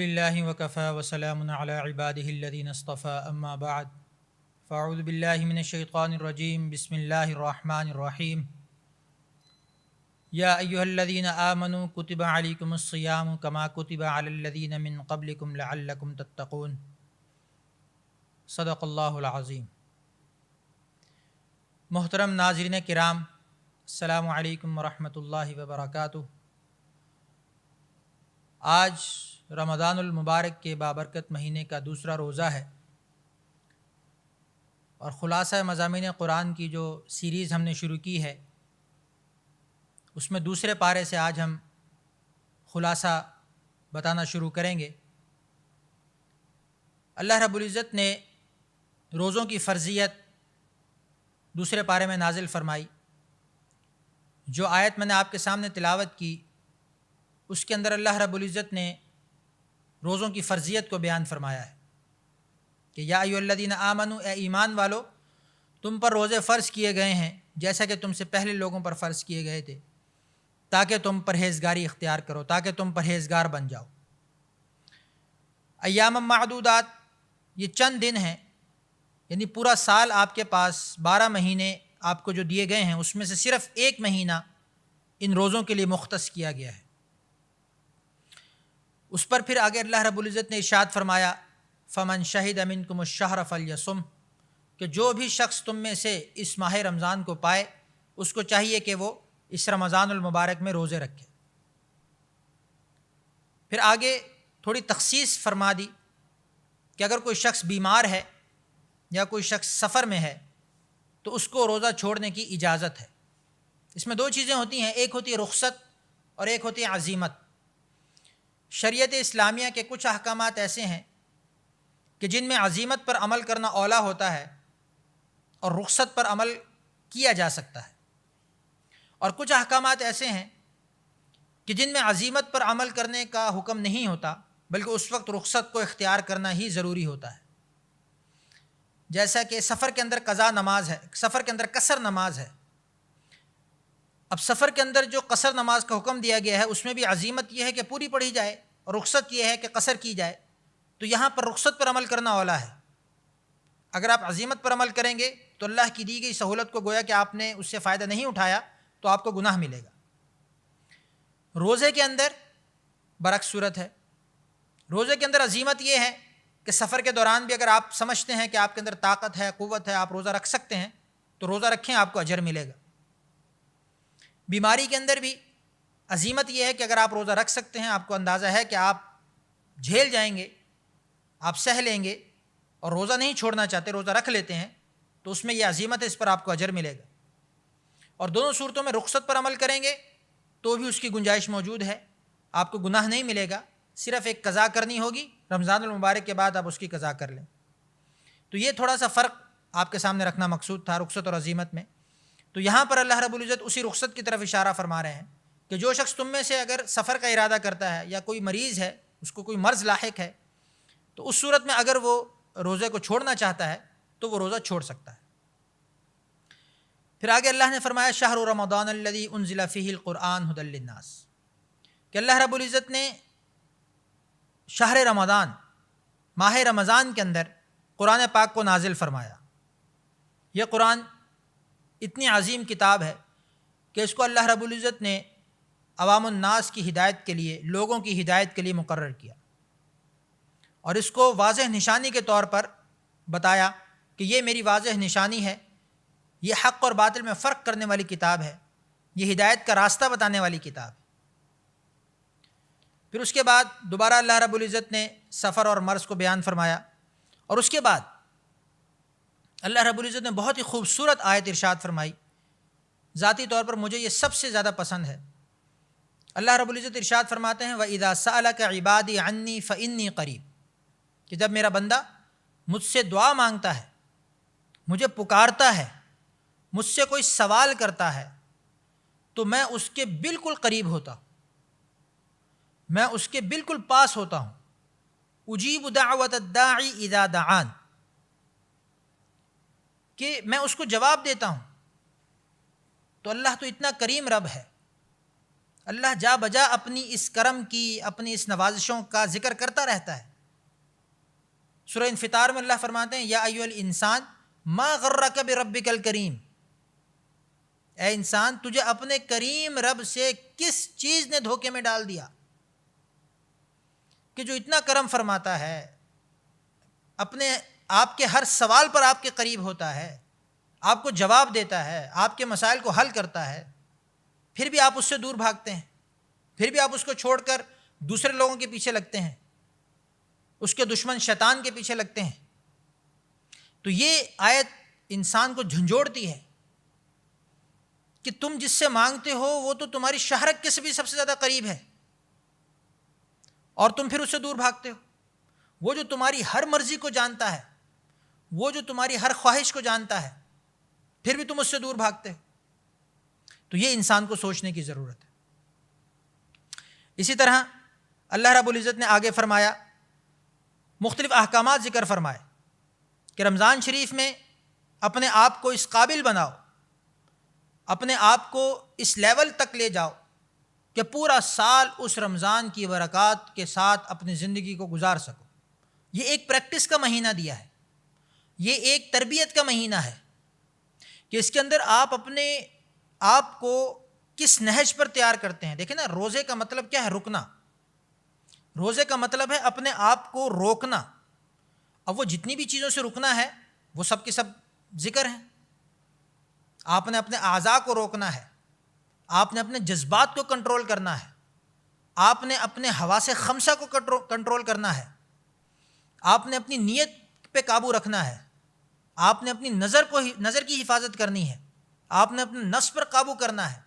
للہ وکفی وسلام علی عبادہ الذین اصطفی اما بعد فاعوذ باللہ من الشیطان الرجیم بسم اللہ الرحمن الرحیم یا ایہا الذین آمنوا کتب علیکم الصیام کما کتب علی الذین من قبلکم لعلکم تتقون صدق اللہ العظیم۔ محترم ناظرین کرام، السلام علیکم ورحمۃ اللہ وبرکاتہ۔ آج رمضان المبارک کے بابرکت مہینے کا دوسرا روزہ ہے اور خلاصہ مضامین قرآن کی جو سیریز ہم نے شروع کی ہے اس میں دوسرے پارے سے آج ہم خلاصہ بتانا شروع کریں گے۔ اللہ رب العزت نے روزوں کی فرضیت دوسرے پارے میں نازل فرمائی۔ جو آیت میں نے آپ کے سامنے تلاوت کی اس کے اندر اللہ رب العزت نے روزوں کی فرضیت کو بیان فرمایا ہے کہ یا ایھا الذین آمنوا، اے ایمان والو، تم پر روزے فرض کیے گئے ہیں جیسا کہ تم سے پہلے لوگوں پر فرض کیے گئے تھے، تاکہ تم پرہیزگاری اختیار کرو، تاکہ تم پرہیزگار بن جاؤ۔ ایام معدودات، یہ چند دن ہیں، یعنی پورا سال آپ کے پاس 12 مہینے آپ کو جو دیے گئے ہیں اس میں سے صرف ایک مہینہ ان روزوں کے لیے مختص کیا گیا ہے۔ اس پر پھر آگے اللہ رب العزت نے ارشاد فرمایا فمن شہد منکم الشہر فلیصم، کہ جو بھی شخص تم میں سے اس ماہ رمضان کو پائے اس کو چاہیے کہ وہ اس رمضان المبارک میں روزے رکھے۔ پھر آگے تھوڑی تخصیص فرما دی کہ اگر کوئی شخص بیمار ہے یا کوئی شخص سفر میں ہے تو اس کو روزہ چھوڑنے کی اجازت ہے۔ اس میں دو چیزیں ہوتی ہیں، ایک ہوتی ہے رخصت اور ایک ہوتی ہے عزیمت۔ شریعت اسلامیہ کے کچھ احکامات ایسے ہیں کہ جن میں عزیمت پر عمل کرنا اولیٰ ہوتا ہے اور رخصت پر عمل کیا جا سکتا ہے، اور کچھ احکامات ایسے ہیں کہ جن میں عزیمت پر عمل کرنے کا حکم نہیں ہوتا بلکہ اس وقت رخصت کو اختیار کرنا ہی ضروری ہوتا ہے۔ جیسا کہ سفر کے اندر قضا نماز ہے، سفر کے اندر قصر نماز ہے۔ اب سفر کے اندر جو قصر نماز کا حکم دیا گیا ہے اس میں بھی عزیمت یہ ہے کہ پوری پڑھی جائے اور رخصت یہ ہے کہ قصر کی جائے، تو یہاں پر رخصت پر عمل کرنا اولیٰ ہے۔ اگر آپ عزیمت پر عمل کریں گے تو اللہ کی دی گئی سہولت کو گویا کہ آپ نے اس سے فائدہ نہیں اٹھایا تو آپ کو گناہ ملے گا۔ روزے کے اندر برعکس صورت ہے۔ روزے کے اندر عزیمت یہ ہے کہ سفر کے دوران بھی اگر آپ سمجھتے ہیں کہ آپ کے اندر طاقت ہے، قوت ہے، آپ روزہ رکھ سکتے ہیں تو روزہ رکھیں، آپ کو اجر ملے گا۔ بیماری کے اندر بھی عزیمت یہ ہے کہ اگر آپ روزہ رکھ سکتے ہیں، آپ کو اندازہ ہے کہ آپ جھیل جائیں گے، آپ سہ لیں گے اور روزہ نہیں چھوڑنا چاہتے، روزہ رکھ لیتے ہیں، تو اس میں یہ عزیمت ہے، اس پر آپ کو اجر ملے گا۔ اور دونوں صورتوں میں رخصت پر عمل کریں گے تو بھی اس کی گنجائش موجود ہے، آپ کو گناہ نہیں ملے گا، صرف ایک قضا کرنی ہوگی، رمضان المبارک کے بعد آپ اس کی قضا کر لیں۔ تو یہ تھوڑا سا فرق آپ کے سامنے رکھنا مقصود تھا رخصت اور عزیمت میں۔ تو یہاں پر اللہ رب العزت اسی رخصت کی طرف اشارہ فرما رہے ہیں کہ جو شخص تم میں سے اگر سفر کا ارادہ کرتا ہے یا کوئی مریض ہے، اس کو کوئی مرض لاحق ہے، تو اس صورت میں اگر وہ روزے کو چھوڑنا چاہتا ہے تو وہ روزہ چھوڑ سکتا ہے۔ پھر آگے اللہ نے فرمایا شہر رمضان الذی انزل فیہ القرآن ھدی للناس، کہ اللہ رب العزت نے شہر رمضان، ماہ رمضان کے اندر قرآن پاک کو نازل فرمایا۔ یہ قرآن اتنی عظیم کتاب ہے کہ اس کو اللہ رب العزت نے عوام الناس کی ہدایت کے لیے، لوگوں کی ہدایت کے لیے مقرر کیا، اور اس کو واضح نشانی کے طور پر بتایا کہ یہ میری واضح نشانی ہے، یہ حق اور باطل میں فرق کرنے والی کتاب ہے، یہ ہدایت کا راستہ بتانے والی کتاب ہے۔ پھر اس کے بعد دوبارہ اللہ رب العزت نے سفر اور مرض کو بیان فرمایا، اور اس کے بعد اللہ رب العزت نے بہت ہی خوبصورت آیت ارشاد فرمائی، ذاتی طور پر مجھے یہ سب سے زیادہ پسند ہے۔ اللہ رب العزت ارشاد فرماتے ہیں وَإِذَا سَأَلَكَ عِبَادِي عَنِّي فَإِنِّي قَرِيب، کہ جب میرا بندہ مجھ سے دعا مانگتا ہے، مجھے پکارتا ہے، مجھ سے کوئی سوال کرتا ہے، تو میں اس کے بالکل قریب ہوتا ہوں، میں اس کے بالکل پاس ہوتا ہوں۔ اجیب دعوت الداعی اذا دعان، کہ میں اس کو جواب دیتا ہوں۔ تو اللہ تو اتنا کریم رب ہے، اللہ جا بجا اپنی اس کرم کی، اپنی اس نوازشوں کا ذکر کرتا رہتا ہے۔ سورہ انفطار میں اللہ فرماتے ہیں یا ایھا الانسان ما غرک بربک الکریم، اے انسان تجھے اپنے کریم رب سے کس چیز نے دھوکے میں ڈال دیا کہ جو اتنا کرم فرماتا ہے، اپنے آپ کے ہر سوال پر آپ کے قریب ہوتا ہے، آپ کو جواب دیتا ہے، آپ کے مسائل کو حل کرتا ہے، پھر بھی آپ اس سے دور بھاگتے ہیں، پھر بھی آپ اس کو چھوڑ کر دوسرے لوگوں کے پیچھے لگتے ہیں، اس کے دشمن شیطان کے پیچھے لگتے ہیں۔ تو یہ آیت انسان کو جھنجھوڑتی ہے کہ تم جس سے مانگتے ہو وہ تو تمہاری شہرت کے سے بھی سب سے زیادہ قریب ہے، اور تم پھر اس سے دور بھاگتے ہو۔ وہ جو تمہاری ہر مرضی کو جانتا ہے، وہ جو تمہاری ہر خواہش کو جانتا ہے، پھر بھی تم اس سے دور بھاگتے ہو۔ تو یہ انسان کو سوچنے کی ضرورت ہے۔ اسی طرح اللہ رب العزت نے آگے فرمایا، مختلف احکامات ذکر فرمائے کہ رمضان شریف میں اپنے آپ کو اس قابل بناؤ، اپنے آپ کو اس لیول تک لے جاؤ کہ پورا سال اس رمضان کی برکات کے ساتھ اپنی زندگی کو گزار سکو۔ یہ ایک پریکٹس کا مہینہ دیا ہے، یہ ایک تربیت کا مہینہ ہے کہ اس کے اندر آپ اپنے آپ کو کس نہج پر تیار کرتے ہیں۔ دیکھیں نا، روزے کا مطلب کیا ہے؟ رکنا۔ روزے کا مطلب ہے اپنے آپ کو روکنا۔ اب وہ جتنی بھی چیزوں سے رکنا ہے وہ سب کے سب ذکر ہیں۔ آپ نے اپنے اعضاء کو روکنا ہے، آپ نے اپنے جذبات کو کنٹرول کرنا ہے، آپ نے اپنے حواس خمسہ کو کنٹرول کرنا ہے، آپ نے اپنی نیت پہ قابو رکھنا ہے، آپ نے اپنی نظر کی حفاظت کرنی ہے، آپ نے اپنے نفس پر قابو کرنا ہے۔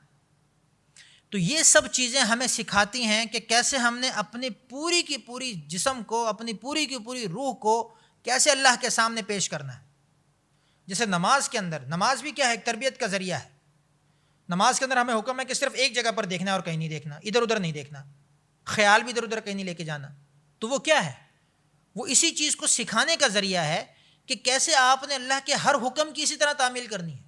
تو یہ سب چیزیں ہمیں سکھاتی ہیں کہ کیسے ہم نے اپنی پوری کی پوری جسم کو، اپنی پوری کی پوری روح کو کیسے اللہ کے سامنے پیش کرنا ہے۔ جیسے نماز کے اندر، نماز بھی کیا ہے؟ ایک تربیت کا ذریعہ ہے۔ نماز کے اندر ہمیں حکم ہے کہ صرف ایک جگہ پر دیکھنا ہے اور کہیں نہیں دیکھنا، ادھر ادھر نہیں دیکھنا، خیال بھی ادھر ادھر کہیں نہیں لے کے جانا۔ تو وہ کیا ہے؟ وہ اسی چیز کو سکھانے کا ذریعہ ہے کہ کیسے آپ نے اللہ کے ہر حکم کی اسی طرح تعمیل کرنی ہے۔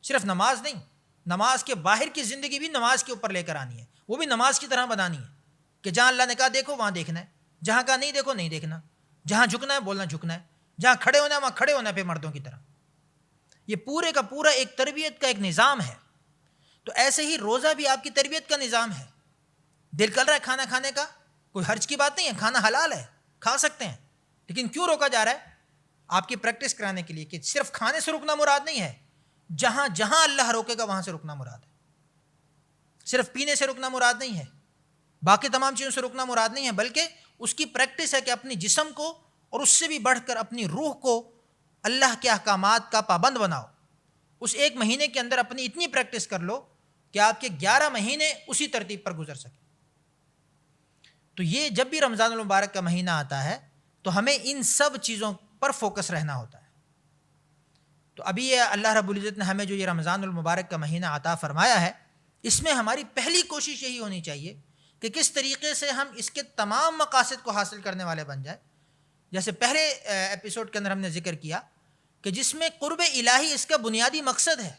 صرف نماز نہیں، نماز کے باہر کی زندگی بھی نماز کے اوپر لے کر آنی ہے، وہ بھی نماز کی طرح بنانی ہے کہ جہاں اللہ نے کہا دیکھو وہاں دیکھنا ہے، جہاں کہا نہیں دیکھو نہیں دیکھنا، جہاں جھکنا ہے بولنا جھکنا ہے، جہاں کھڑے ہونا ہے وہاں کھڑے ہونا ہے پہ مردوں کی طرح۔ یہ پورے کا پورا ایک تربیت کا ایک نظام ہے۔ تو ایسے ہی روزہ بھی آپ کی تربیت کا نظام ہے۔ دل کر رہا ہے کھانا کھانے کا، کوئی حرج کی بات نہیں ہے، کھانا حلال ہے، کھا سکتے ہیں، لیکن کیوں روکا جا رہا ہے؟ آپ کی پریکٹس کرانے کے لیے کہ صرف کھانے سے رکنا مراد نہیں ہے، جہاں جہاں اللہ روکے گا وہاں سے رکنا مراد ہے۔ صرف پینے سے رکنا مراد نہیں ہے، باقی تمام چیزوں سے رکنا مراد نہیں ہے، بلکہ اس کی پریکٹس ہے کہ اپنی جسم کو اور اس سے بھی بڑھ کر اپنی روح کو اللہ کے احکامات کا پابند بناؤ۔ اس ایک مہینے کے اندر اپنی اتنی پریکٹس کر لو کہ آپ کے 11 مہینے اسی ترتیب پر گزر سکیں۔ تو یہ جب بھی رمضان المبارک کا مہینہ آتا ہے تو ہمیں ان سب چیزوں پر فوکس رہنا ہوتا ہے۔ تو ابھی یہ اللہ رب العزت نے ہمیں جو یہ رمضان المبارک کا مہینہ عطا فرمایا ہے، اس میں ہماری پہلی کوشش یہی ہونی چاہیے کہ کس طریقے سے ہم اس کے تمام مقاصد کو حاصل کرنے والے بن جائیں۔ جیسے پہلے ایپیسوڈ کے اندر ہم نے ذکر کیا کہ جس میں قرب الہی اس کا بنیادی مقصد ہے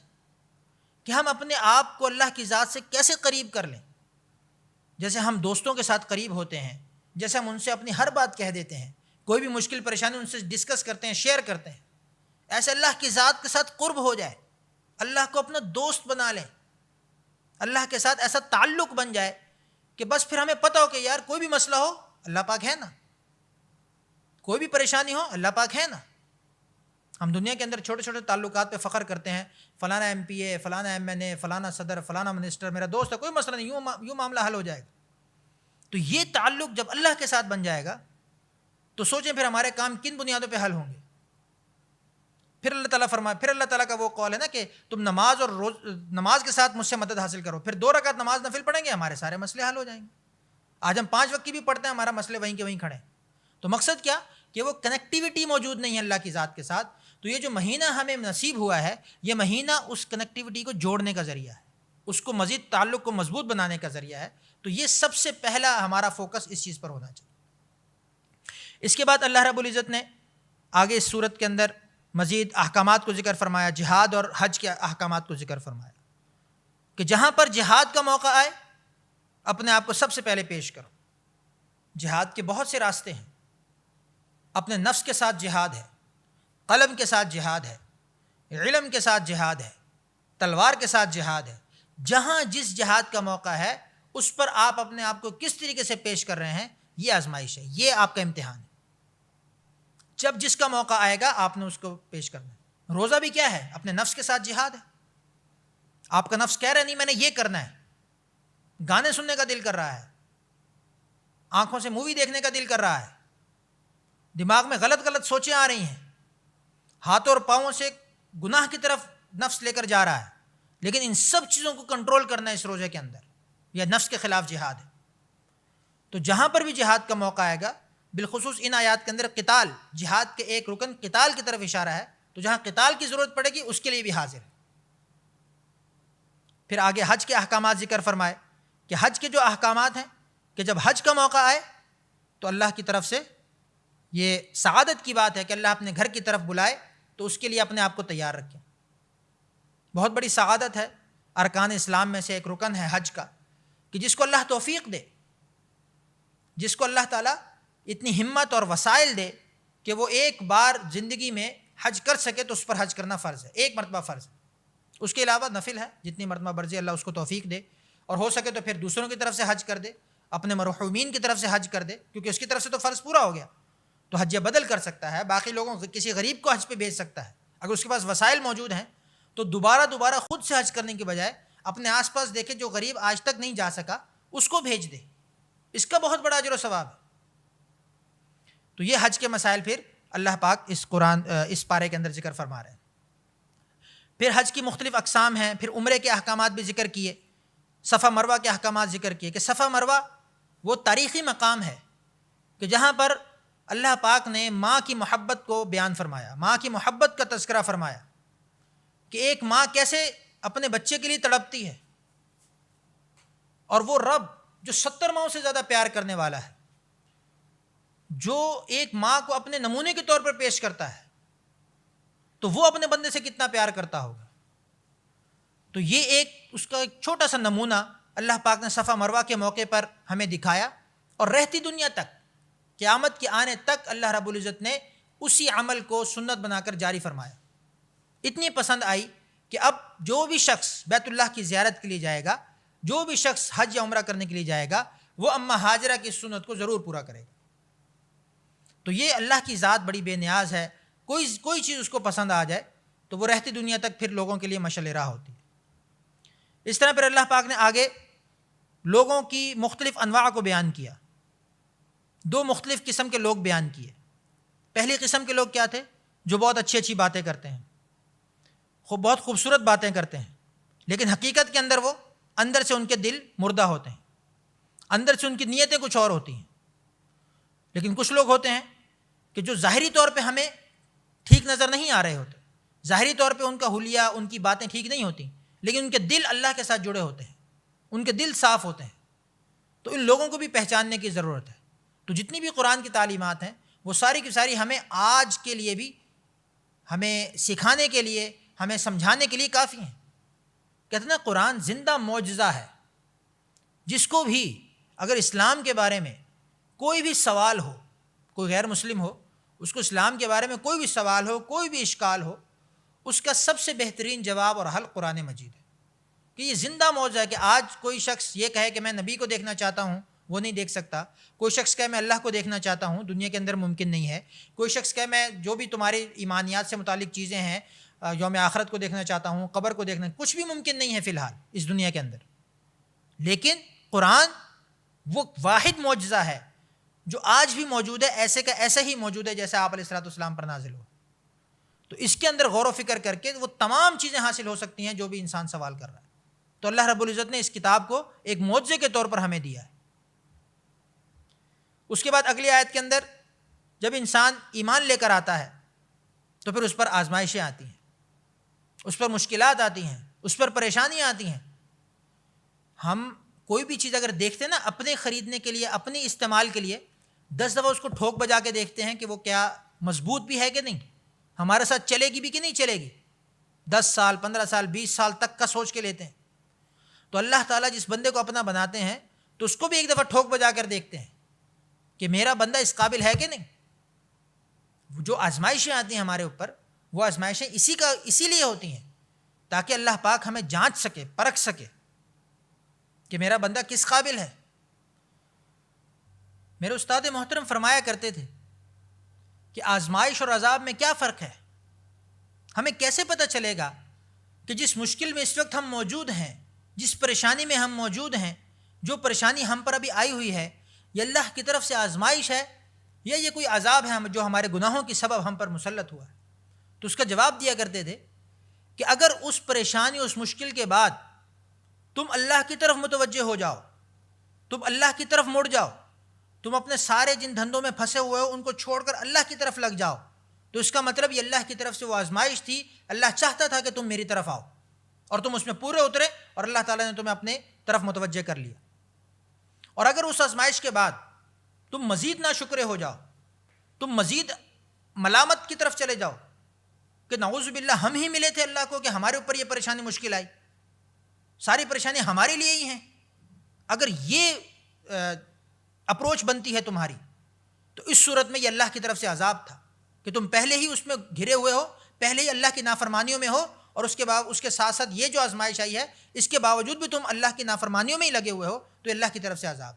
کہ ہم اپنے آپ کو اللہ کی ذات سے کیسے قریب کر لیں۔ جیسے ہم دوستوں کے ساتھ قریب ہوتے ہیں، جیسے ہم ان سے اپنی ہر بات کہہ دیتے ہیں، کوئی بھی مشکل پریشانی ان سے ڈسکس کرتے ہیں، شیئر کرتے ہیں، ایسے اللہ کی ذات کے ساتھ قرب ہو جائے، اللہ کو اپنا دوست بنا لیں، اللہ کے ساتھ ایسا تعلق بن جائے کہ بس پھر ہمیں پتہ ہو کہ یار کوئی بھی مسئلہ ہو اللہ پاک ہے نا، کوئی بھی پریشانی ہو اللہ پاک ہے نا۔ ہم دنیا کے اندر چھوٹے چھوٹے تعلقات پہ فخر کرتے ہیں، فلانا ایم پی اے، فلانا ایم این اے، فلانا صدر، فلانا منسٹر میرا دوست ہے، کوئی مسئلہ نہیں، یوں معاملہ حل ہو جائے گا۔ تو یہ تعلق جب اللہ کے ساتھ بن جائے گا تو سوچیں پھر ہمارے کام کن بنیادوں پہ حل ہوں گے۔ پھر اللہ تعالیٰ فرمائے، پھر اللہ تعالیٰ کا وہ قول ہے نا کہ تم نماز کے ساتھ مجھ سے مدد حاصل کرو، پھر 2 رکعت نماز نفل پڑھیں گے ہمارے سارے مسئلے حل ہو جائیں گے۔ آج ہم 5 وقت کی بھی پڑھتے ہیں، ہمارا مسئلے وہیں کے وہیں کھڑے ہیں۔ تو مقصد کیا کہ وہ کنیکٹیوٹی موجود نہیں ہے اللہ کی ذات کے ساتھ۔ تو یہ جو مہینہ ہمیں نصیب ہوا ہے، یہ مہینہ اس کنیکٹیوٹی کو جوڑنے کا ذریعہ ہے، اس کو مزید تعلق کو مضبوط بنانے کا ذریعہ ہے۔ تو یہ سب سے پہلا ہمارا فوکس اس چیز پر ہونا چاہیے۔ اس کے بعد اللہ رب العزت نے آگے اس صورت کے اندر مزید احکامات کو ذکر فرمایا، جہاد اور حج کے احکامات کو ذکر فرمایا کہ جہاں پر جہاد کا موقع آئے اپنے آپ کو سب سے پہلے پیش کرو۔ جہاد کے بہت سے راستے ہیں، اپنے نفس کے ساتھ جہاد ہے، قلم کے ساتھ جہاد ہے، علم کے ساتھ جہاد ہے، تلوار کے ساتھ جہاد ہے۔ جہاں جس جہاد کا موقع ہے اس پر آپ اپنے آپ کو کس طریقے سے پیش کر رہے ہیں، یہ آزمائش ہے، یہ آپ کا امتحان ہے۔ جب جس کا موقع آئے گا آپ نے اس کو پیش کرنا ہے۔ روزہ بھی کیا ہے؟ اپنے نفس کے ساتھ جہاد ہے۔ آپ کا نفس کہہ رہا ہے نہیں میں نے یہ کرنا ہے، گانے سننے کا دل کر رہا ہے، آنکھوں سے مووی دیکھنے کا دل کر رہا ہے، دماغ میں غلط غلط سوچیں آ رہی ہیں، ہاتھوں اور پاؤں سے گناہ کی طرف نفس لے کر جا رہا ہے، لیکن ان سب چیزوں کو کنٹرول کرنا ہے اس روزے کے اندر، یہ نفس کے خلاف جہاد ہے۔ تو جہاں پر بھی جہاد کا موقع آئے گا، بالخصوص ان آیات کے اندر قتال، جہاد کے ایک رکن قتال کی طرف اشارہ ہے، تو جہاں قتال کی ضرورت پڑے گی اس کے لیے بھی حاضر ہے۔ پھر آگے حج کے احکامات ذکر فرمائے کہ حج کے جو احکامات ہیں کہ جب حج کا موقع آئے تو اللہ کی طرف سے یہ سعادت کی بات ہے کہ اللہ اپنے گھر کی طرف بلائے، تو اس کے لیے اپنے آپ کو تیار رکھیں۔ بہت بڑی سعادت ہے، ارکان اسلام میں سے ایک رکن ہے حج کا، کہ جس کو اللہ توفیق دے، جس کو اللہ تعالیٰ اتنی ہمت اور وسائل دے کہ وہ ایک بار زندگی میں حج کر سکے، تو اس پر حج کرنا فرض ہے، ایک مرتبہ فرض ہے۔ اس کے علاوہ نفل ہے، جتنی مرتبہ مرضی اللہ اس کو توفیق دے، اور ہو سکے تو پھر دوسروں کی طرف سے حج کر دے، اپنے مرحومین کی طرف سے حج کر دے، کیونکہ اس کی طرف سے تو فرض پورا ہو گیا، تو حج بدل کر سکتا ہے، باقی لوگوں کسی غریب کو حج پہ بھیج سکتا ہے اگر اس کے پاس وسائل موجود ہیں، تو دوبارہ خود سے حج کرنے کی بجائے اپنے آس پاس دیکھے جو غریب آج تک نہیں جا سکا اس کو بھیج دے، اس کا بہت بڑا اجر و ثواب ہے۔ تو یہ حج کے مسائل پھر اللہ پاک اس پارے کے اندر ذکر فرما رہے ہیں۔ پھر حج کی مختلف اقسام ہیں، پھر عمرے کے احکامات بھی ذکر کیے، صفا مروہ کے احکامات ذکر کیے کہ صفا مروہ وہ تاریخی مقام ہے کہ جہاں پر اللہ پاک نے ماں کی محبت کو بیان فرمایا، ماں کی محبت کا تذکرہ فرمایا کہ ایک ماں کیسے اپنے بچے کے لیے تڑپتی ہے، اور وہ رب جو 70 ماؤں سے زیادہ پیار کرنے والا ہے، جو ایک ماں کو اپنے نمونے کے طور پر پیش کرتا ہے، تو وہ اپنے بندے سے کتنا پیار کرتا ہوگا۔ تو یہ اس کا ایک چھوٹا سا نمونہ اللہ پاک نے صفا مروہ کے موقع پر ہمیں دکھایا، اور رہتی دنیا تک، قیامت کے آنے تک اللہ رب العزت نے اسی عمل کو سنت بنا کر جاری فرمایا۔ اتنی پسند آئی کہ اب جو بھی شخص بیت اللہ کی زیارت کے لیے جائے گا، جو بھی شخص حج یا عمرہ کرنے کے لیے جائے گا، وہ اماں ہاجرہ کی سنت کو ضرور پورا کرے گا۔ تو یہ اللہ کی ذات بڑی بے نیاز ہے، کوئی چیز اس کو پسند آ جائے تو وہ رہتی دنیا تک پھر لوگوں کے لیے مشعل راہ ہوتی ہے۔ اس طرح پھر اللہ پاک نے آگے لوگوں کی مختلف انواع کو بیان کیا، 2 مختلف قسم کے لوگ بیان کیے۔ پہلی قسم کے لوگ کیا تھے؟ جو بہت اچھی باتیں کرتے ہیں، بہت خوبصورت باتیں کرتے ہیں، لیکن حقیقت کے اندر وہ اندر سے ان کے دل مردہ ہوتے ہیں، اندر سے ان کی نیتیں کچھ اور ہوتی ہیں۔ لیکن کچھ لوگ ہوتے ہیں کہ جو ظاہری طور پہ ہمیں ٹھیک نظر نہیں آ رہے ہوتے، ظاہری طور پہ ان کا حلیہ، ان کی باتیں ٹھیک نہیں ہوتی، لیکن ان کے دل اللہ کے ساتھ جڑے ہوتے ہیں، ان کے دل صاف ہوتے ہیں۔ تو ان لوگوں کو بھی پہچاننے کی ضرورت ہے۔ تو جتنی بھی قرآن کی تعلیمات ہیں وہ ساری کی ساری ہمیں آج کے لیے بھی ہمیں سکھانے کے لیے، ہمیں سمجھانے کے لیے کافی ہیں۔ کہتے ہیں قرآن زندہ معجزہ ہے، جس کو بھی اگر اسلام کے بارے میں کوئی بھی سوال ہو، کوئی غیر مسلم ہو، اس کو اسلام کے بارے میں کوئی بھی سوال ہو، کوئی بھی اشکال ہو، اس کا سب سے بہترین جواب اور حل قرآن مجید ہے۔ کہ یہ زندہ معجزہ ہے کہ آج کوئی شخص یہ کہے کہ میں نبی کو دیکھنا چاہتا ہوں، وہ نہیں دیکھ سکتا۔ کوئی شخص کہے میں اللہ کو دیکھنا چاہتا ہوں، دنیا کے اندر ممکن نہیں ہے۔ کوئی شخص کہے میں جو بھی تمہاری ایمانیات سے متعلق چیزیں ہیں، یوم آخرت کو دیکھنا چاہتا ہوں، قبر کو دیکھنا، کچھ بھی ممکن نہیں ہے فی الحال اس دنیا کے اندر۔ لیکن قرآن وہ واحد معجزہ ہے جو آج بھی موجود ہے، ایسے کا ایسا ہی موجود ہے جیسے آپ علیہ الصلوۃ والسلام پر نازل ہو۔ تو اس کے اندر غور و فکر کر کے وہ تمام چیزیں حاصل ہو سکتی ہیں جو بھی انسان سوال کر رہا ہے۔ تو اللہ رب العزت نے اس کتاب کو ایک معجزے کے طور پر ہمیں دیا ہے۔ اس کے بعد اگلی آیت کے اندر جب انسان ایمان لے کر آتا ہے تو پھر اس پر آزمائشیں آتی ہیں، اس پر مشکلات آتی ہیں، اس پر پریشانیاں آتی ہیں۔ ہم کوئی بھی چیز اگر دیکھتے ہیں نا اپنے خریدنے کے لیے، اپنے استعمال کے لیے، 10 دفعہ اس کو ٹھوک بجا کے دیکھتے ہیں کہ وہ کیا مضبوط بھی ہے کہ نہیں، ہمارے ساتھ چلے گی بھی کہ نہیں چلے گی۔ 10 سال 15 سال 20 سال تک کا سوچ کے لیتے ہیں۔ تو اللہ تعالیٰ جس بندے کو اپنا بناتے ہیں تو اس کو بھی ایک دفعہ ٹھوک بجا کر دیکھتے ہیں کہ میرا بندہ اس قابل ہے کہ نہیں. جو آزمائشیں آتی ہیں ہمارے اوپر، وہ آزمائشیں اسی لیے ہوتی ہیں تاکہ اللہ پاک ہمیں جانچ سکے، پرکھ سکے کہ میرا بندہ کس قابل ہے. میرے استاد محترم فرمایا کرتے تھے کہ آزمائش اور عذاب میں کیا فرق ہے. ہمیں کیسے پتہ چلے گا کہ جس مشکل میں اس وقت ہم موجود ہیں، جس پریشانی میں ہم موجود ہیں، جو پریشانی ہم پر ابھی آئی ہوئی ہے، یہ اللہ کی طرف سے آزمائش ہے یا یہ کوئی عذاب ہے جو ہمارے گناہوں کی سبب ہم پر مسلط ہوا ہے. تو اس کا جواب دیا کرتے تھے کہ اگر اس پریشانی، اس مشکل کے بعد تم اللہ کی طرف متوجہ ہو جاؤ، تم اللہ کی طرف مڑ جاؤ، تم اپنے سارے جن دھندوں میں پھنسے ہوئے ہو ان کو چھوڑ کر اللہ کی طرف لگ جاؤ، تو اس کا مطلب یہ اللہ کی طرف سے وہ آزمائش تھی. اللہ چاہتا تھا کہ تم میری طرف آؤ اور تم اس میں پورے اترے اور اللہ تعالیٰ نے تمہیں اپنے طرف متوجہ کر لیا. اور اگر اس آزمائش کے بعد تم مزید ناشکرے ہو جاؤ، تم مزید ملامت کی طرف چلے جاؤ کہ نعوذ باللہ ہم ہی ملے تھے اللہ کو کہ ہمارے اوپر یہ پریشانی مشکل آئی، ساری پریشانی ہمارے لیے ہی ہیں، اگر یہ اپروچ بنتی ہے تمہاری، تو اس صورت میں یہ اللہ کی طرف سے عذاب تھا کہ تم پہلے ہی اس میں گھرے ہوئے ہو، پہلے ہی اللہ کی نافرمانیوں میں ہو، اور اس کے ساتھ ساتھ یہ جو آزمائش آئی ہے اس کے باوجود بھی تم اللہ کی نافرمانیوں میں ہی لگے ہوئے ہو، تو اللہ کی طرف سے عذاب.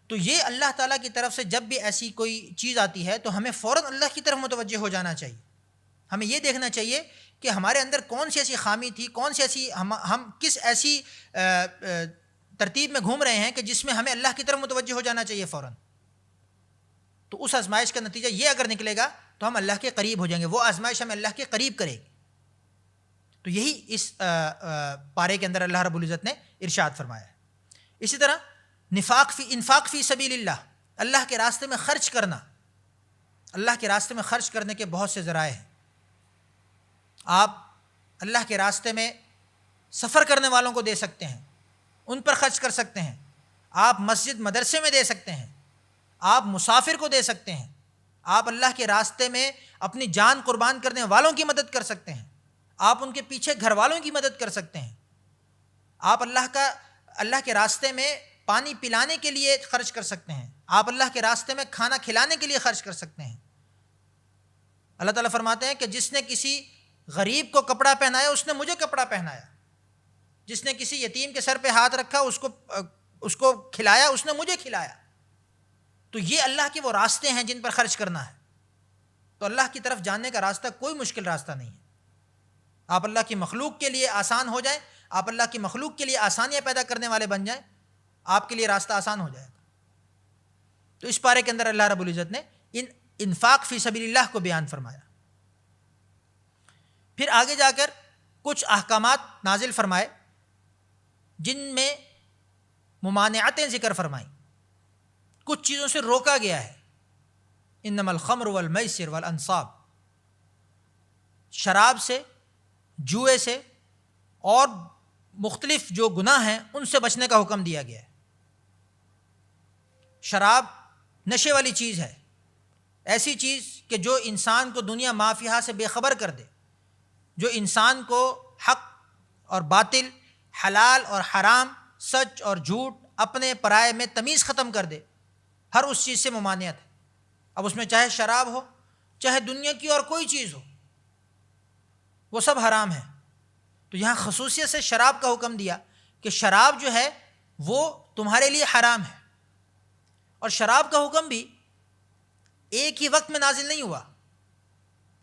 تو یہ اللہ تعالیٰ کی طرف سے جب بھی ایسی کوئی چیز آتی ہے تو ہمیں فوراً اللہ کی طرف متوجہ ہو جانا چاہیے. ہمیں یہ دیکھنا چاہیے کہ ہمارے اندر کون سی ایسی خامی تھی، کون سی ایسی ہم کس ایسی ترتیب میں گھوم رہے ہیں کہ جس میں ہمیں اللہ کی طرف متوجہ ہو جانا چاہیے فوراً. تو اس آزمائش کا نتیجہ یہ اگر نکلے گا تو ہم اللہ کے قریب ہو جائیں گے، وہ آزمائش ہمیں اللہ کے قریب کرے گی. تو یہی اس پارے کے اندر اللہ رب العزت نے ارشاد فرمایا ہے. اسی طرح انفاق فی سبیل اللہ، اللہ کے راستے میں خرچ کرنا. اللہ کے راستے میں خرچ کرنے کے بہت سے ذرائع ہیں. آپ اللہ کے راستے میں سفر کرنے والوں کو دے سکتے ہیں، ان پر خرچ کر سکتے ہیں. آپ مسجد مدرسے میں دے سکتے ہیں، آپ مسافر کو دے سکتے ہیں، آپ اللہ کے راستے میں اپنی جان قربان کرنے والوں کی مدد کر سکتے ہیں، آپ ان کے پیچھے گھر والوں کی مدد کر سکتے ہیں. آپ اللہ کے راستے میں پانی پلانے کے لیے خرچ کر سکتے ہیں، آپ اللہ کے راستے میں کھانا کھلانے کے لیے خرچ کر سکتے ہیں. اللہ تعالیٰ فرماتے ہیں کہ جس نے کسی غریب کو کپڑا پہنایا اس نے مجھے کپڑا پہنایا، جس نے کسی یتیم کے سر پہ ہاتھ رکھا اس کو کھلایا اس نے مجھے کھلایا. تو یہ اللہ کے وہ راستے ہیں جن پر خرچ کرنا ہے. تو اللہ کی طرف جانے کا راستہ کوئی مشکل راستہ نہیں ہے. آپ اللہ کی مخلوق کے لیے آسان ہو جائیں، آپ اللہ کی مخلوق کے لیے آسانیاں پیدا کرنے والے بن جائیں، آپ کے لیے راستہ آسان ہو جائے گا. تو اس پارے کے اندر اللہ رب العزت نے انفاق فی سبیل اللہ کو بیان فرمایا. پھر آگے جا کر کچھ احکامات نازل فرمائے جن میں ممانعتیں ذکر فرمائیں، کچھ چیزوں سے روکا گیا ہے. انما الخمر والمیسر والانصاب، شراب سے، جوئے سے اور مختلف جو گناہ ہیں ان سے بچنے کا حکم دیا گیا ہے. شراب نشے والی چیز ہے، ایسی چیز کہ جو انسان کو دنیا مافیہا سے بے خبر کر دے، جو انسان کو حق اور باطل، حلال اور حرام، سچ اور جھوٹ، اپنے پرائے میں تمیز ختم کر دے. ہر اس چیز سے ممانعت ہے. اب اس میں چاہے شراب ہو، چاہے دنیا کی اور کوئی چیز ہو، وہ سب حرام ہے. تو یہاں خصوصیت سے شراب کا حکم دیا کہ شراب جو ہے وہ تمہارے لیے حرام ہے. اور شراب کا حکم بھی ایک ہی وقت میں نازل نہیں ہوا،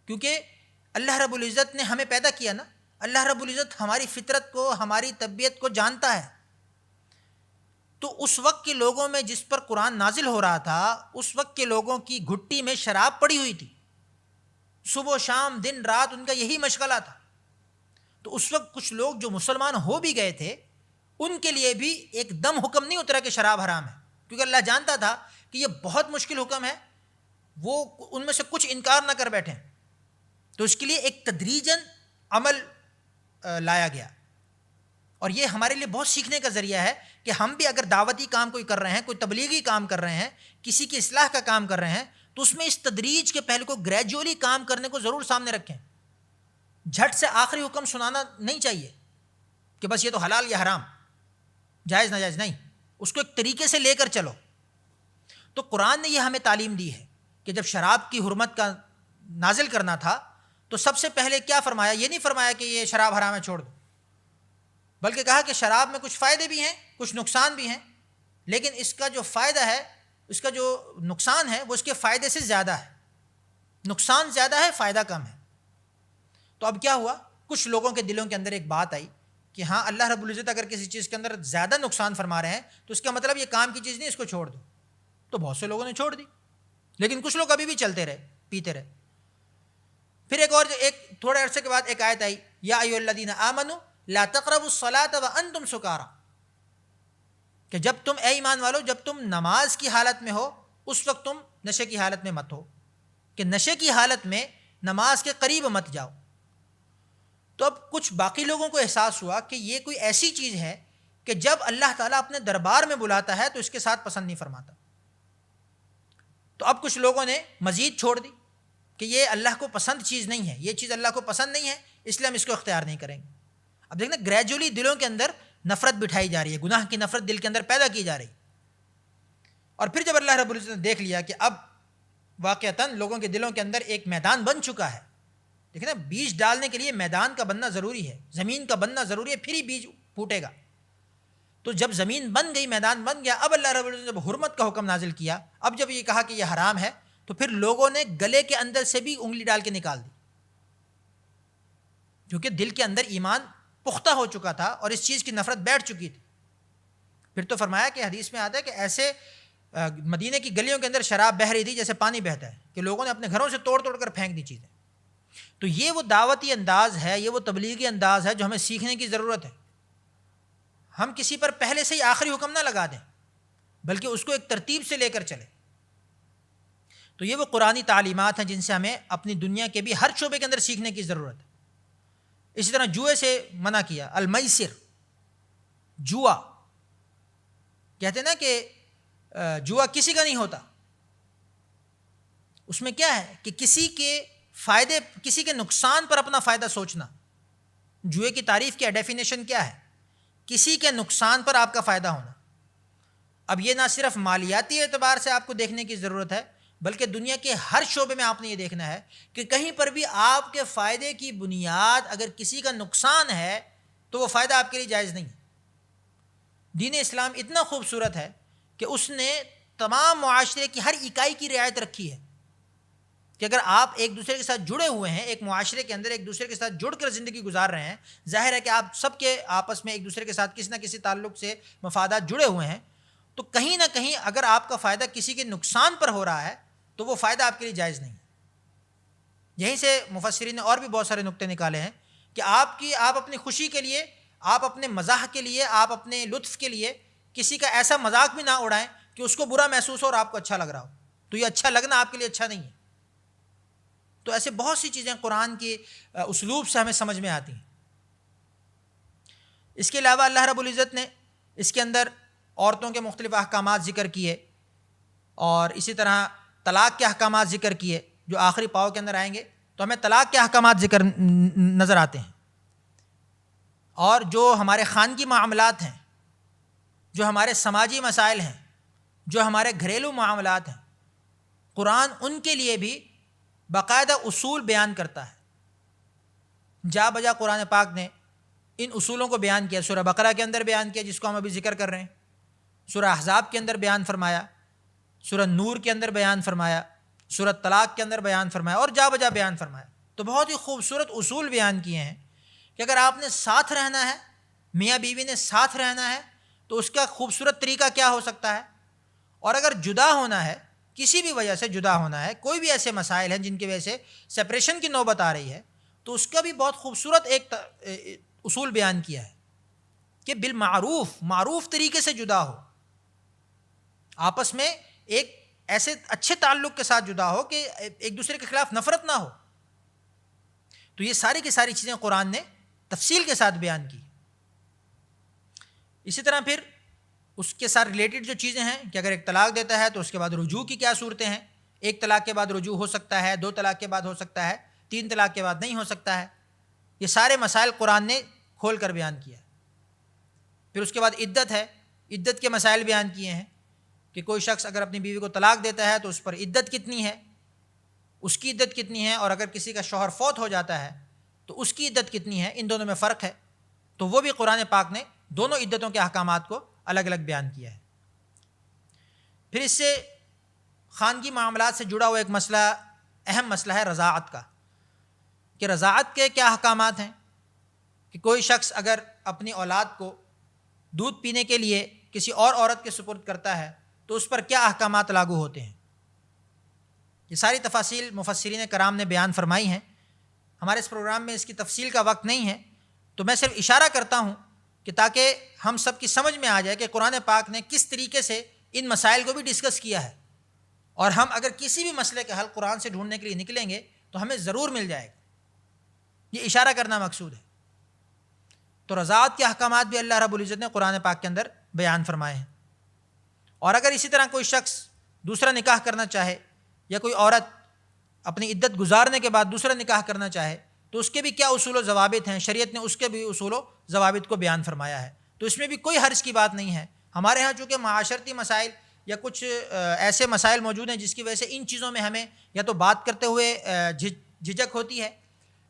کیونکہ اللہ رب العزت نے ہمیں پیدا کیا نا. اللہ رب العزت ہماری فطرت کو، ہماری طبیعت کو جانتا ہے. تو اس وقت کے لوگوں میں جس پر قرآن نازل ہو رہا تھا، اس وقت کے لوگوں کی گھٹی میں شراب پڑی ہوئی تھی. صبح و شام، دن رات ان کا یہی مشغلہ تھا. تو اس وقت کچھ لوگ جو مسلمان ہو بھی گئے تھے ان کے لیے بھی ایک دم حکم نہیں اترا کہ شراب حرام ہے، کیونکہ اللہ جانتا تھا کہ یہ بہت مشکل حکم ہے، وہ ان میں سے کچھ انکار نہ کر بیٹھیں. تو اس کے لیے ایک تدریجاً عمل لایا گیا. اور یہ ہمارے لیے بہت سیکھنے کا ذریعہ ہے کہ ہم بھی اگر دعوتی کام کوئی کر رہے ہیں، کوئی تبلیغی کام کر رہے ہیں، کسی کی اصلاح کا کام کر رہے ہیں، تو اس میں اس تدریج کے پہلے کو گریجولی کام کرنے کو ضرور سامنے رکھیں. جھٹ سے آخری حکم سنانا نہیں چاہیے کہ بس یہ تو حلال یا حرام، جائز ناجائز نہیں. اس کو ایک طریقے سے لے کر چلو۔ تو قرآن نے یہ ہمیں تعلیم دی ہے کہ جب شراب کی حرمت کا نازل کرنا تھا تو سب سے پہلے کیا فرمایا؟ یہ نہیں فرمایا کہ یہ شراب حرام ہے چھوڑ دو، بلکہ کہا کہ شراب میں کچھ فائدے بھی ہیں کچھ نقصان بھی ہیں، لیکن اس کا جو فائدہ ہے، اس کا جو نقصان ہے وہ اس کے فائدے سے زیادہ ہے، نقصان زیادہ ہے فائدہ کم ہے۔ تو اب کیا ہوا؟ کچھ لوگوں کے دلوں کے اندر ایک بات آئی کہ ہاں اللہ رب العزت اگر کسی چیز کے اندر زیادہ نقصان فرما رہے ہیں تو اس کا مطلب یہ کام کی چیز نہیں، اس کو چھوڑ دو۔ تو بہت سے لوگوں نے چھوڑ دی، لیکن کچھ لوگ ابھی بھی چلتے رہے، پیتے رہے۔ پھر ایک تھوڑے عرصے کے بعد ایک آیت آئی، یا ایھا الذین آمنوا لا تقربوا الصلاۃ وانتم سکارى، کہ جب تم اے ایمان والو، جب تم نماز کی حالت میں ہو اس وقت تم نشے کی حالت میں مت ہو، کہ نشے کی حالت میں نماز کے قریب مت جاؤ۔ تو اب کچھ باقی لوگوں کو احساس ہوا کہ یہ کوئی ایسی چیز ہے کہ جب اللہ تعالیٰ اپنے دربار میں بلاتا ہے تو اس کے ساتھ پسند نہیں فرماتا۔ تو اب کچھ لوگوں نے مزید چھوڑ دی کہ یہ اللہ کو پسند چیز نہیں ہے، یہ چیز اللہ کو پسند نہیں ہے، اس لیے ہم اس کو اختیار نہیں کریں گے۔ اب دیکھنا گریجولی دلوں کے اندر نفرت بٹھائی جا رہی ہے، گناہ کی نفرت دل کے اندر پیدا کی جا رہی۔ اور پھر جب اللہ رب العزت نے دیکھ لیا کہ اب واقعتاً لوگوں کے دلوں کے اندر ایک میدان بن چکا ہے، دیکھیں نا، بیج ڈالنے کے لیے میدان کا بننا ضروری ہے، زمین کا بننا ضروری ہے، پھر ہی بیج پھوٹے گا۔ تو جب زمین بن گئی، میدان بن گیا، اب اللہ رب العزت نے جب حرمت کا حکم نازل کیا، اب جب یہ کہا کہ یہ حرام ہے تو پھر لوگوں نے گلے کے اندر سے بھی انگلی ڈال کے نکال دی، کیونکہ دل کے اندر ایمان پختہ ہو چکا تھا اور اس چیز کی نفرت بیٹھ چکی تھی۔ پھر تو فرمایا کہ حدیث میں آتا ہے کہ ایسے مدینے کی گلیوں کے اندر شراب بہہ رہی تھی جیسے پانی بہتا ہے، کہ لوگوں نے اپنے گھروں سے توڑ توڑ کر پھینک دی چیزیں۔ تو یہ وہ دعوتی انداز ہے، یہ وہ تبلیغی انداز ہے جو ہمیں سیکھنے کی ضرورت ہے۔ ہم کسی پر پہلے سے ہی آخری حکم نہ لگا دیں، بلکہ اس کو ایک ترتیب سے لے کر چلیں۔ تو یہ وہ قرآنی تعلیمات ہیں جن سے ہمیں اپنی دنیا کے بھی ہر شعبے کے اندر سیکھنے کی ضرورت ہے۔ اسی طرح جوئے سے منع کیا، المیسر، جوا، کہتے ہیں نا کہ جوا کسی کا نہیں ہوتا، اس میں کیا ہے کہ کسی کے فائدے، کسی کے نقصان پر اپنا فائدہ سوچنا۔ جوئے کی تعریف کیا، ڈیفینیشن کیا ہے؟ کسی کے نقصان پر آپ کا فائدہ ہونا۔ اب یہ نہ صرف مالیاتی اعتبار سے آپ کو دیکھنے کی ضرورت ہے، بلکہ دنیا کے ہر شعبے میں آپ نے یہ دیکھنا ہے کہ کہیں پر بھی آپ کے فائدے کی بنیاد اگر کسی کا نقصان ہے تو وہ فائدہ آپ کے لیے جائز نہیں ہے۔ دین اسلام اتنا خوبصورت ہے کہ اس نے تمام معاشرے کی ہر اکائی کی رعایت رکھی ہے، کہ اگر آپ ایک دوسرے کے ساتھ جڑے ہوئے ہیں، ایک معاشرے کے اندر ایک دوسرے کے ساتھ جڑ کر زندگی گزار رہے ہیں، ظاہر ہے کہ آپ سب کے آپس میں ایک دوسرے کے ساتھ کسی نہ کسی تعلق سے مفادات جڑے ہوئے ہیں، تو کہیں نہ کہیں اگر آپ کا فائدہ کسی کے نقصان پر ہو رہا ہے تو وہ فائدہ آپ کے لیے جائز نہیں۔ یہیں سے مفسرین نے اور بھی بہت سارے نقطے نکالے ہیں کہ آپ اپنی خوشی کے لیے، آپ اپنے مزاح کے لیے، آپ اپنے لطف کے لیے کسی کا ایسا مذاق بھی نہ اڑائیں کہ اس کو برا محسوس ہو اور آپ کو اچھا لگ رہا ہو، تو یہ اچھا لگنا آپ کے لیے اچھا نہیں ہے۔ تو ایسے بہت سی چیزیں قرآن کی اسلوب سے ہمیں سمجھ میں آتی ہیں۔ اس کے علاوہ اللہ رب العزت نے اس کے اندر عورتوں کے مختلف احکامات ذکر کیے، اور اسی طرح طلاق کے احکامات ذکر کیے جو آخری پاؤ کے اندر آئیں گے، تو ہمیں طلاق کے احکامات ذکر نظر آتے ہیں۔ اور جو ہمارے خانگی معاملات ہیں، جو ہمارے سماجی مسائل ہیں، جو ہمارے گھریلو معاملات ہیں، قرآن ان کے لیے بھی باقاعدہ اصول بیان کرتا ہے۔ جا بجا قرآن پاک نے ان اصولوں کو بیان کیا، سورہ بقرہ کے اندر بیان کیا جس کو ہم ابھی ذکر کر رہے ہیں، سورہ احزاب کے اندر بیان فرمایا، سورہ نور کے اندر بیان فرمایا، سورہ طلاق کے اندر بیان فرمایا، اور جا بجا بیان فرمایا۔ تو بہت ہی خوبصورت اصول بیان کیے ہیں کہ اگر آپ نے ساتھ رہنا ہے، میاں بیوی نے ساتھ رہنا ہے، تو اس کا خوبصورت طریقہ کیا ہو سکتا ہے، اور اگر جدا ہونا ہے، کسی بھی وجہ سے جدا ہونا ہے، کوئی بھی ایسے مسائل ہیں جن کی وجہ سے سپریشن کی نوبت آ رہی ہے، تو اس کا بھی بہت خوبصورت ایک اصول بیان کیا ہے کہ بالمعروف، معروف طریقے سے جدا ہو، آپس میں ایک ایسے اچھے تعلق کے ساتھ جدا ہو کہ ایک دوسرے کے خلاف نفرت نہ ہو۔ تو یہ ساری کی ساری چیزیں قرآن نے تفصیل کے ساتھ بیان کی۔ اسی طرح پھر اس کے ساتھ ریلیٹڈ جو چیزیں ہیں کہ اگر ایک طلاق دیتا ہے تو اس کے بعد رجوع کی کیا صورتیں ہیں، ایک طلاق کے بعد رجوع ہو سکتا ہے، 2 طلاق کے بعد ہو سکتا ہے، 3 طلاق کے بعد نہیں ہو سکتا ہے، یہ سارے مسائل قرآن نے کھول کر بیان کیا۔ پھر اس کے بعد عدت ہے عدت کے مسائل بیان کیے ہیں کہ کوئی شخص اگر اپنی بیوی کو طلاق دیتا ہے تو اس پر عدت کتنی ہے، اس کی عدت کتنی ہے، اور اگر کسی کا شوہر فوت ہو جاتا ہے تو اس کی عدت کتنی ہے، ان دونوں میں فرق ہے. تو وہ بھی قرآن پاک نے دونوں عدتوں کے احکامات کو الگ الگ بیان کیا ہے. پھر اس سے خانگی معاملات سے جڑا ہوا ایک مسئلہ، اہم مسئلہ ہے رضاعت کا، کہ رضاعت کے کیا احکامات ہیں، کہ کوئی شخص اگر اپنی اولاد کو دودھ پینے کے لیے کسی اور عورت کے سپرد کرتا ہے تو اس پر کیا احکامات لاگو ہوتے ہیں. یہ ساری تفاصیل مفسرین کرام نے بیان فرمائی ہیں. ہمارے اس پروگرام میں اس کی تفصیل کا وقت نہیں ہے، تو میں صرف اشارہ کرتا ہوں کہ تاکہ ہم سب کی سمجھ میں آ جائے کہ قرآن پاک نے کس طریقے سے ان مسائل کو بھی ڈسکس کیا ہے، اور ہم اگر کسی بھی مسئلے کا حل قرآن سے ڈھونڈنے کے لیے نکلیں گے تو ہمیں ضرور مل جائے گا. یہ اشارہ کرنا مقصود ہے. تو رضاعت کے احکامات بھی اللہ رب العزت نے قرآن پاک کے اندر بیان فرمائے ہیں. اور اگر اسی طرح کوئی شخص دوسرا نکاح کرنا چاہے، یا کوئی عورت اپنی عدت گزارنے کے بعد دوسرا نکاح کرنا چاہے، تو اس کے بھی کیا اصول و ضوابط ہیں، شریعت نے اس کے بھی اصول و ضوابط کو بیان فرمایا ہے. تو اس میں بھی کوئی حرج کی بات نہیں ہے. ہمارے ہاں چونکہ معاشرتی مسائل یا کچھ ایسے مسائل موجود ہیں جس کی وجہ سے ان چیزوں میں ہمیں یا تو بات کرتے ہوئے جھجک ہوتی ہے،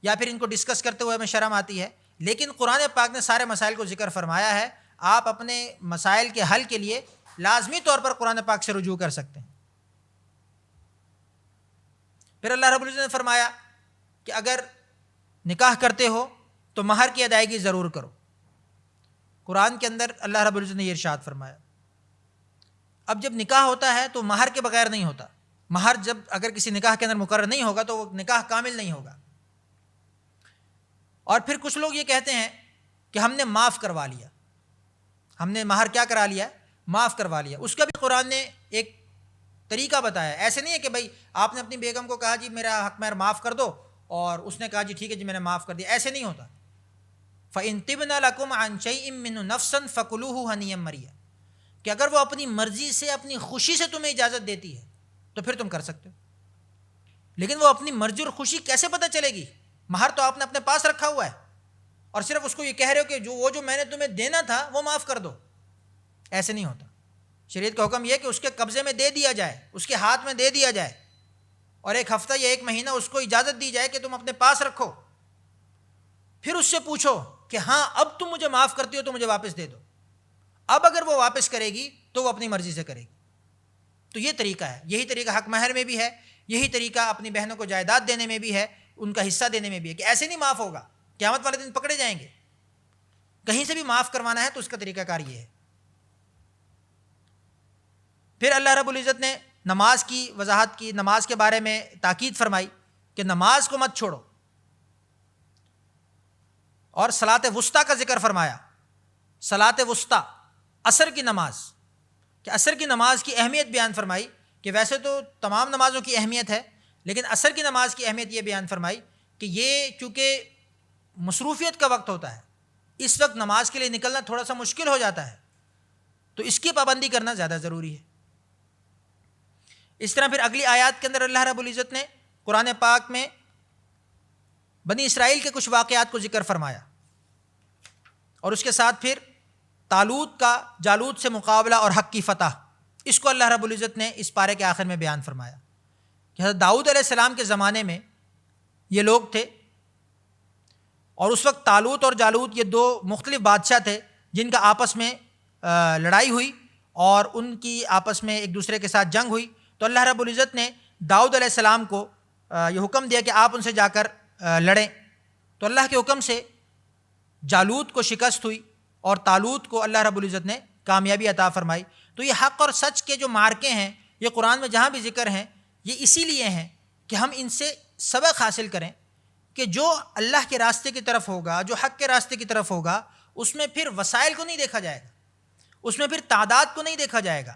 یا پھر ان کو ڈسکس کرتے ہوئے ہمیں شرم آتی ہے. لیکن قرآن پاک نے سارے مسائل کو ذکر فرمایا ہے. آپ اپنے مسائل کے حل کے لیے لازمی طور پر قرآن پاک سے رجوع کر سکتے ہیں. پھر اللہ رب العزت نے فرمایا کہ اگر نکاح کرتے ہو تو مہر کی ادائیگی ضرور کرو. قرآن کے اندر اللہ رب العزت نے یہ ارشاد فرمایا. اب جب نکاح ہوتا ہے تو مہر کے بغیر نہیں ہوتا. مہر جب اگر کسی نکاح کے اندر مقرر نہیں ہوگا تو وہ نکاح کامل نہیں ہوگا. اور پھر کچھ لوگ یہ کہتے ہیں کہ ہم نے معاف کروا لیا، ہم نے مہر کیا کرا لیا، معاف کروا لیا. اس کا بھی قرآن نے ایک طریقہ بتایا. ایسے نہیں ہے کہ بھائی آپ نے اپنی بیگم کو کہا جی میرا حق مہر معاف کر دو، اور اس نے کہا جی ٹھیک ہے جی میں نے معاف کر دیا. ایسے نہیں ہوتا. فَإِن طِبْنَ لَكُمْ عَنْ شَيْءٍ مِّنْهُ نَفْسًا فَكُلُوهُ هَنِيًّا مَرِيًّا، کہ اگر وہ اپنی مرضی سے اپنی خوشی سے تمہیں اجازت دیتی ہے تو پھر تم کر سکتے ہو. لیکن وہ اپنی مرضی اور خوشی کیسے پتہ چلے گی؟ مہر تو آپ نے اپنے پاس رکھا ہوا ہے، اور صرف اس کو یہ کہہ رہے ہو کہ جو میں نے تمہیں دینا تھا وہ معاف کر دو. ایسے نہیں ہوتا. شریعت کا حکم یہ کہ اس کے قبضے میں دے دیا جائے، اس کے ہاتھ میں دے دیا جائے، اور ایک ہفتہ یا ایک مہینہ اس کو اجازت دی جائے کہ تم اپنے پاس رکھو. پھر اس سے پوچھو کہ ہاں اب تم مجھے معاف کرتی ہو تو مجھے واپس دے دو. اب اگر وہ واپس کرے گی تو وہ اپنی مرضی سے کرے گی. تو یہ طریقہ ہے. یہی طریقہ حق مہر میں بھی ہے، یہی طریقہ اپنی بہنوں کو جائیداد دینے میں بھی ہے، ان کا حصہ دینے میں بھی ہے، کہ ایسے نہیں معاف ہوگا. قیامت والے دن پکڑے جائیں گے. کہیں سے بھی معاف کروانا ہے تو اس کا طریقہ کار یہ ہے. پھر اللہ رب العزت نے نماز کی وضاحت کی، نماز کے بارے میں تاکید فرمائی کہ نماز کو مت چھوڑو، اور صلاۃ وسطیٰ کا ذکر فرمایا. صلاۃ وسطیٰ، عصر کی نماز، کہ عصر کی نماز کی اہمیت بیان فرمائی. کہ ویسے تو تمام نمازوں کی اہمیت ہے، لیکن عصر کی نماز کی اہمیت یہ بیان فرمائی کہ یہ چونکہ مصروفیت کا وقت ہوتا ہے، اس وقت نماز کے لیے نکلنا تھوڑا سا مشکل ہو جاتا ہے، تو اس کی پابندی کرنا زیادہ ضروری ہے. اس طرح پھر اگلی آیات کے اندر اللہ رب العزت نے قرآن پاک میں بنی اسرائیل کے کچھ واقعات کو ذکر فرمایا، اور اس کے ساتھ پھر طالوت کا جالوت سے مقابلہ اور حق کی فتح، اس کو اللہ رب العزت نے اس پارے کے آخر میں بیان فرمایا. کہ حضرت داؤد علیہ السلام کے زمانے میں یہ لوگ تھے، اور اس وقت طالوت اور جالوت یہ دو مختلف بادشاہ تھے جن کا آپس میں لڑائی ہوئی، اور ان کی آپس میں ایک دوسرے کے ساتھ جنگ ہوئی. تو اللہ رب العزت نے داؤد علیہ السلام کو یہ حکم دیا کہ آپ ان سے جا کر لڑیں. تو اللہ کے حکم سے جالوت کو شکست ہوئی، اور طالوت کو اللہ رب العزت نے کامیابی عطا فرمائی. تو یہ حق اور سچ کے جو مارکے ہیں یہ قرآن میں جہاں بھی ذکر ہیں یہ اسی لیے ہیں کہ ہم ان سے سبق حاصل کریں کہ جو اللہ کے راستے کی طرف ہوگا، جو حق کے راستے کی طرف ہوگا، اس میں پھر وسائل کو نہیں دیکھا جائے گا، اس میں پھر تعداد کو نہیں دیکھا جائے گا،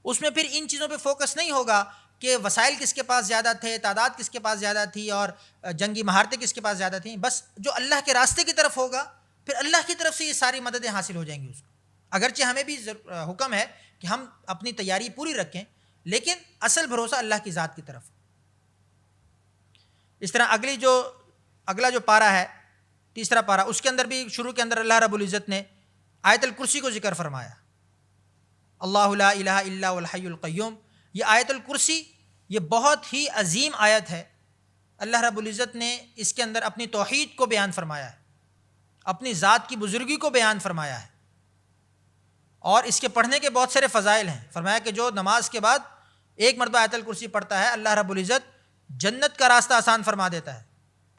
اس میں پھر ان چیزوں پہ فوکس نہیں ہوگا کہ وسائل کس کے پاس زیادہ تھے، تعداد کس کے پاس زیادہ تھی، اور جنگی مہارتیں کس کے پاس زیادہ تھیں. بس جو اللہ کے راستے کی طرف ہوگا پھر اللہ کی طرف سے یہ ساری مددیں حاصل ہو جائیں گی اس کو. اگرچہ ہمیں بھی حکم ہے کہ ہم اپنی تیاری پوری رکھیں، لیکن اصل بھروسہ اللہ کی ذات کی طرف. اس طرح اگلا جو پارہ ہے، تیسرا پارہ، اس کے اندر بھی شروع کے اندر اللہ رب العزت نے آیت الکرسی کو ذکر فرمایا اللہ لا الہ الا هو الحی القیوم. یہ آیت الکرسی یہ بہت ہی عظیم آیت ہے. اللہ رب العزت نے اس کے اندر اپنی توحید کو بیان فرمایا ہے، اپنی ذات کی بزرگی کو بیان فرمایا ہے، اور اس کے پڑھنے کے بہت سارے فضائل ہیں. فرمایا کہ جو نماز کے بعد ایک مرتبہ آیت الکرسی پڑھتا ہے، اللہ رب العزت جنت کا راستہ آسان فرما دیتا ہے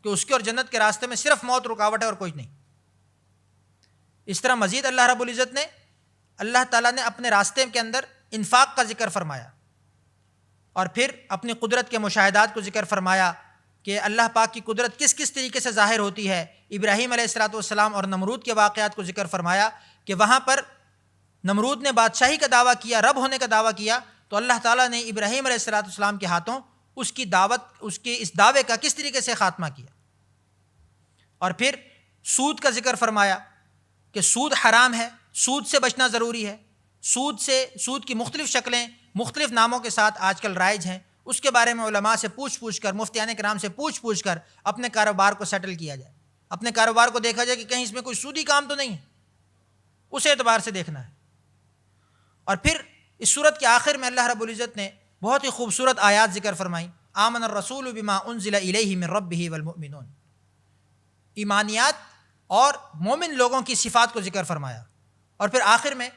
کہ اس کے اور جنت کے راستے میں صرف موت رکاوٹ ہے اور کوئی نہیں. اس طرح مزید اللہ رب العزت نے اللہ تعالیٰ نے اپنے راستے کے اندر انفاق کا ذکر فرمایا، اور پھر اپنی قدرت کے مشاہدات کو ذکر فرمایا کہ اللہ پاک کی قدرت کس کس طریقے سے ظاہر ہوتی ہے. ابراہیم علیہ الصلوۃ والسلام اور نمرود کے واقعات کو ذکر فرمایا کہ وہاں پر نمرود نے بادشاہی کا دعویٰ کیا، رب ہونے کا دعویٰ کیا، تو اللہ تعالیٰ نے ابراہیم علیہ الصلوۃ والسلام کے ہاتھوں اس کی دعوت، اس کے اس دعوے کا کس طریقے سے خاتمہ کیا. اور پھر سود کا ذکر فرمایا کہ سود حرام ہے، سود سے بچنا ضروری ہے. سود کی مختلف شکلیں مختلف ناموں کے ساتھ آج کل رائج ہیں، اس کے بارے میں علماء سے پوچھ کر، مفتیان کرام سے پوچھ کر اپنے کاروبار کو سیٹل کیا جائے، اپنے کاروبار کو دیکھا جائے کہ کہیں اس میں کوئی سودی کام تو نہیں ہے، اس اعتبار سے دیکھنا ہے. اور پھر اس صورت کے آخر میں اللہ رب العزت نے بہت ہی خوبصورت آیات ذکر فرمائیں. آمن الرسول بما انزل الیہ من ربہ والمؤمنون. ایمانیات اور مومن لوگوں کی صفات کو ذکر فرمایا، اور پھر آخر میں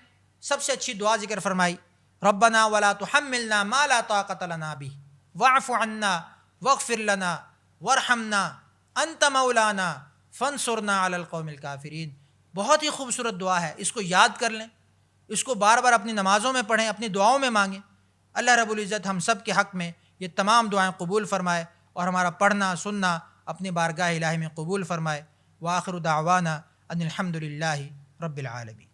سب سے اچھی دعا ذکر فرمائی، ربنا ولا تحملنا ما لا طاقت لنا به واعف عنا واغفر لنا وارحمنا انت مولانا فانصرنا علی القوم الکافرین. بہت ہی خوبصورت دعا ہے، اس کو یاد کر لیں، اس کو بار بار اپنی نمازوں میں پڑھیں، اپنی دعاؤں میں مانگیں. اللہ رب العزت ہم سب کے حق میں یہ تمام دعائیں قبول فرمائے اور ہمارا پڑھنا سننا اپنی بارگاہ الہی میں قبول فرمائے. وآخر دعوانا ان الحمد للہ رب العالمین.